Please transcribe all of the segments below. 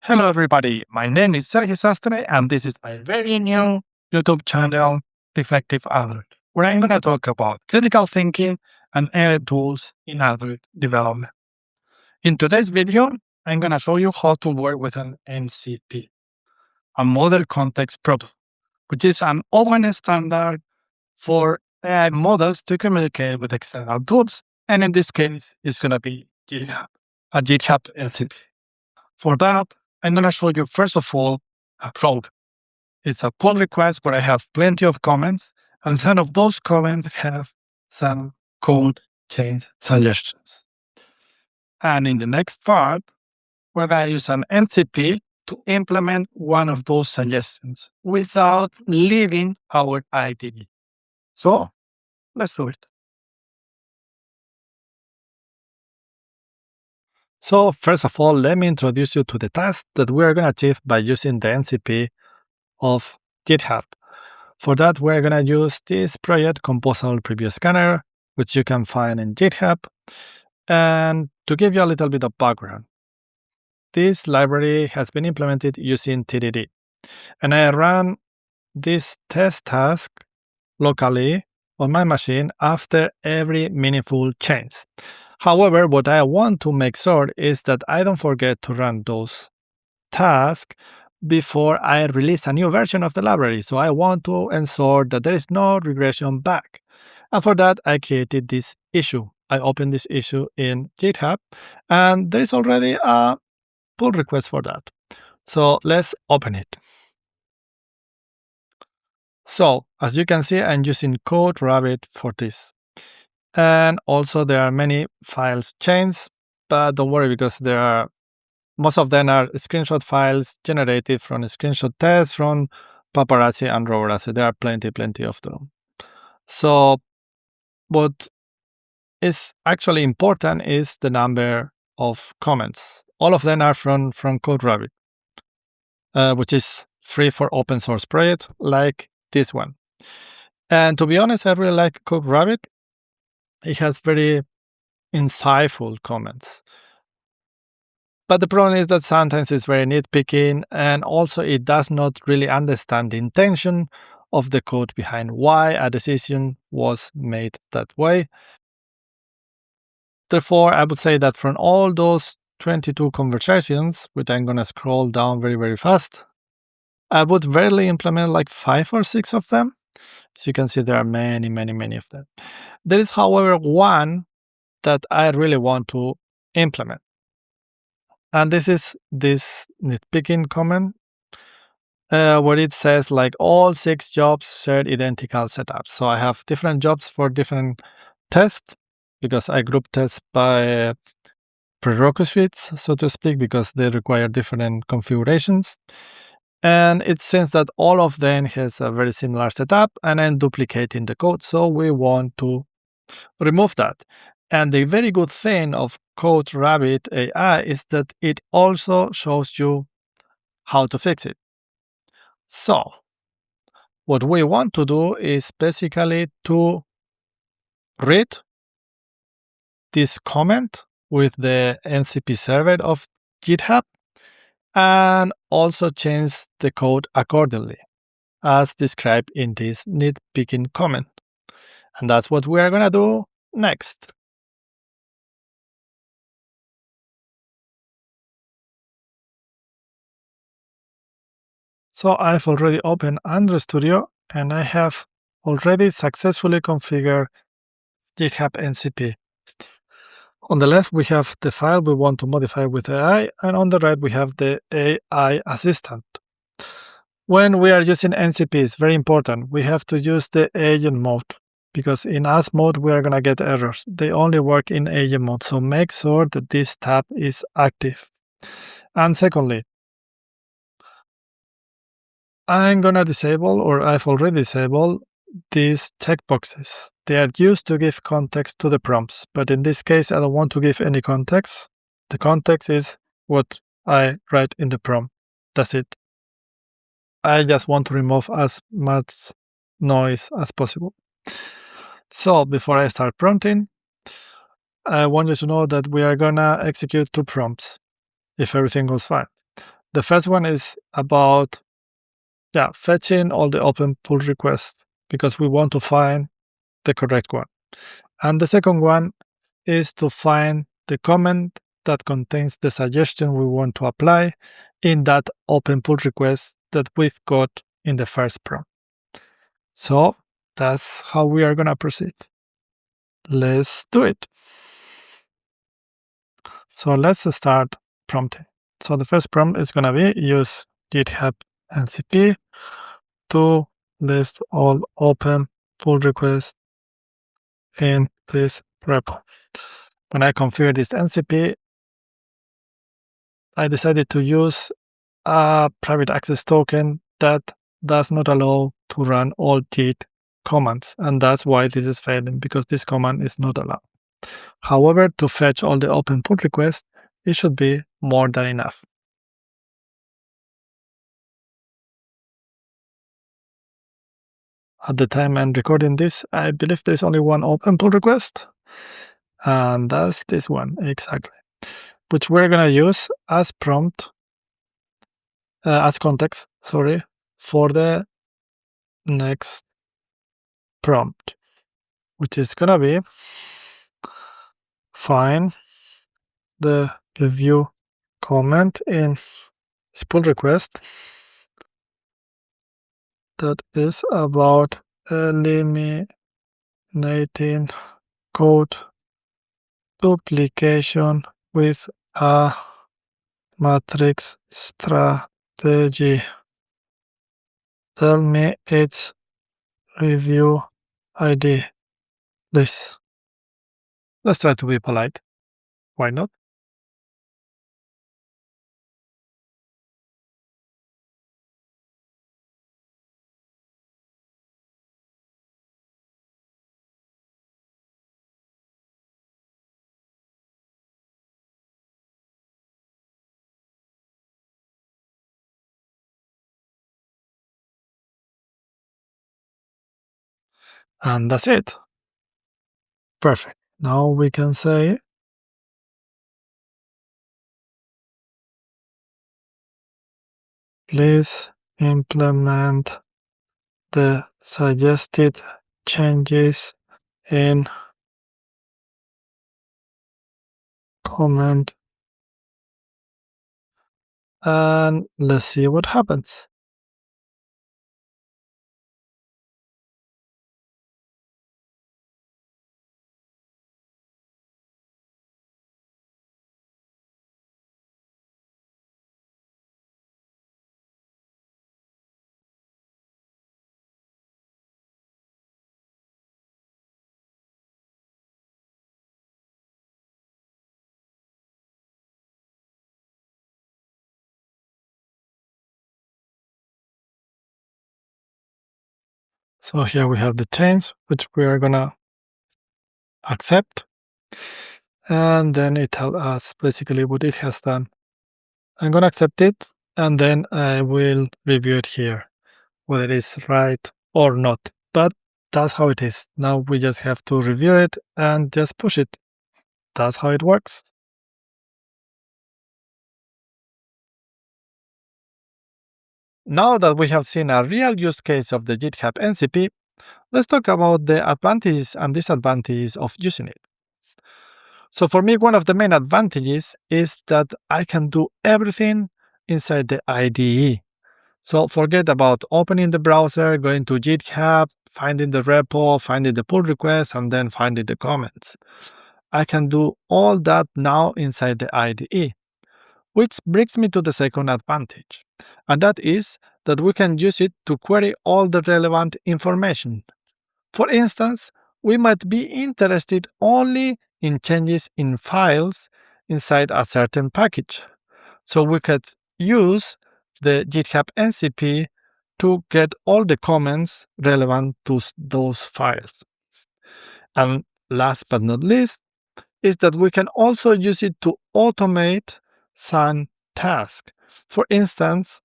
Hello, everybody. My name is Sergio Sastre, and this is my very new YouTube channel, Reflective Android, where I'm going to talk about critical thinking and AI tools in Android development. In today's video, I'm going to show you how to work with an MCP, a model context protocol, which is an open standard for AI models to communicate with external tools. And in this case, it's going to be GitHub, a GitHub MCP. For that, I'm going to show you, first of all, a prompt. It's a pull request where I have plenty of comments, and some of those comments have some code change suggestions. And in the next part, we're going to use an MCP to implement one of those suggestions without leaving our IDE. So let's do it. So first of all, let me introduce you to the task that we are going to achieve by using the MCP of GitHub. For that, we're going to use this project Composable Preview Scanner, which you can find in GitHub. And to give you a little bit of background, this library has been implemented using TDD. And I ran this test task locally on my machine after every meaningful change. However, what I want to make sure is that I don't forget to run those tasks before I release a new version of the library. So I want to ensure that there is no regression back. And for that, I created this issue. I opened this issue in GitHub, and there is already a pull request for that. So let's open it. So as you can see, I'm using CodeRabbit for this. And also there are many files changed, but don't worry because most of them are screenshot files generated from a screenshot tests from Paparazzi and Roborazzi. There are plenty of them. So what is actually important is the number of comments. All of them are from CodeRabbit, which is free for open source projects like this one. And to be honest, I really like CodeRabbit. It has very insightful comments. But the problem is that sometimes it's very nitpicking, and also it does not really understand the intention of the code behind why a decision was made that way. Therefore, I would say that from all those 22 conversations, which I'm going to scroll down very fast, I would rarely implement like 5 or 6 of them. So you can see there are many of them. There is, however, one that I really want to implement. And this is this nitpicking comment where it says like all 6 jobs shared identical setups. So I have different jobs for different tests because I group tests by prerequisites, so to speak, because they require different configurations. And it seems that all of them has a very similar setup, and I'm duplicating the code. So we want to remove that. And the very good thing of CodeRabbit AI is that it also shows you how to fix it. So what we want to do is basically to read this comment with the MCP server of GitHub and also change the code accordingly, as described in this nitpicking comment. And that's what we are going to do next. So I've already opened Android Studio, and I have already successfully configured GitHub MCP. On the left, we have the file we want to modify with AI, and on the right, we have the AI assistant. When we are using MCP, it's very important. We have to use the agent mode, because in as mode, we are going to get errors. They only work in agent mode, so make sure that this tab is active. And secondly, I'm going to disable, or I've already disabled, these checkboxes. They are used to give context to the prompts, but in this case, I don't want to give any context. The context is what I write in the prompt. That's it. I just want to remove as much noise as possible. So before I start prompting, I want you to know that we are going to execute 2 prompts if everything goes fine. The first one is about fetching all the open pull requests because we want to find the correct one. And the second one is to find the comment that contains the suggestion we want to apply in that open pull request that we've got in the first prompt. So that's how we are going to proceed. Let's do it. So let's start prompting. So the first prompt is going to be use GitHub MCP to list all open pull requests in this repo. When I configure this MCP, I decided to use a private access token that does not allow to run all Git commands, and that's why this is failing, because this command is not allowed. However, to fetch all the open pull requests, it should be more than enough. At the time I'm recording this, I believe there's only one open pull request, and that's this one exactly, which we're gonna use as context, for the next prompt, which is gonna be find the review comment in this pull request that is about eliminating code duplication with a matrix strategy. Tell me its review ID, please. Let's try to be polite. Why not? And that's it. Perfect. Now we can say please implement the suggested changes in comment, and let's see what happens. So here we have the change, which we are gonna accept, and then it tells us basically what it has done. I'm gonna accept it, and then I will review it here, whether it's right or not. But that's how it is. Now we just have to review it and just push it. That's how it works. Now that we have seen a real use case of the GitHub MCP, let's talk about the advantages and disadvantages of using it. So for me, one of the main advantages is that I can do everything inside the IDE. So forget about opening the browser, going to GitHub, finding the repo, finding the pull request, and then finding the comments. I can do all that now inside the IDE, which brings me to the second advantage, and that is that we can use it to query all the relevant information. For instance, we might be interested only in changes in files inside a certain package. So we could use the GitHub MCP to get all the comments relevant to those files. And last but not least, is that we can also use it to automate some tasks. For instance,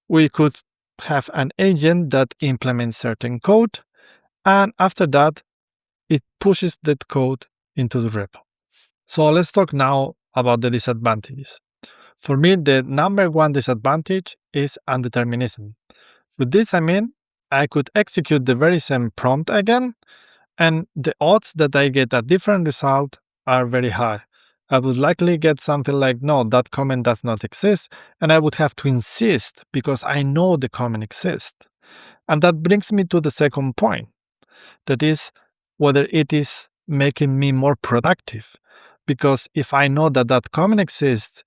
we could have an agent that implements certain code, and after that, it pushes that code into the repo. So let's talk now about the disadvantages. For me, the number one disadvantage is indeterminism. With this, I mean, I could execute the very same prompt again, and the odds that I get a different result are very high. I would likely get something like, no, that comment does not exist, and I would have to insist because I know the comment exists. And that brings me to the second point, that is, whether it is making me more productive. Because if I know that that comment exists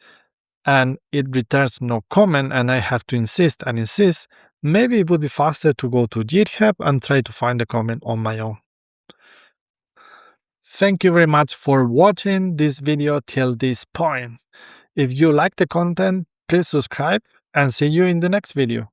and it returns no comment and I have to insist and insist, maybe it would be faster to go to GitHub and try to find the comment on my own. Thank you very much for watching this video till this point. If you like the content, please subscribe and see you in the next video.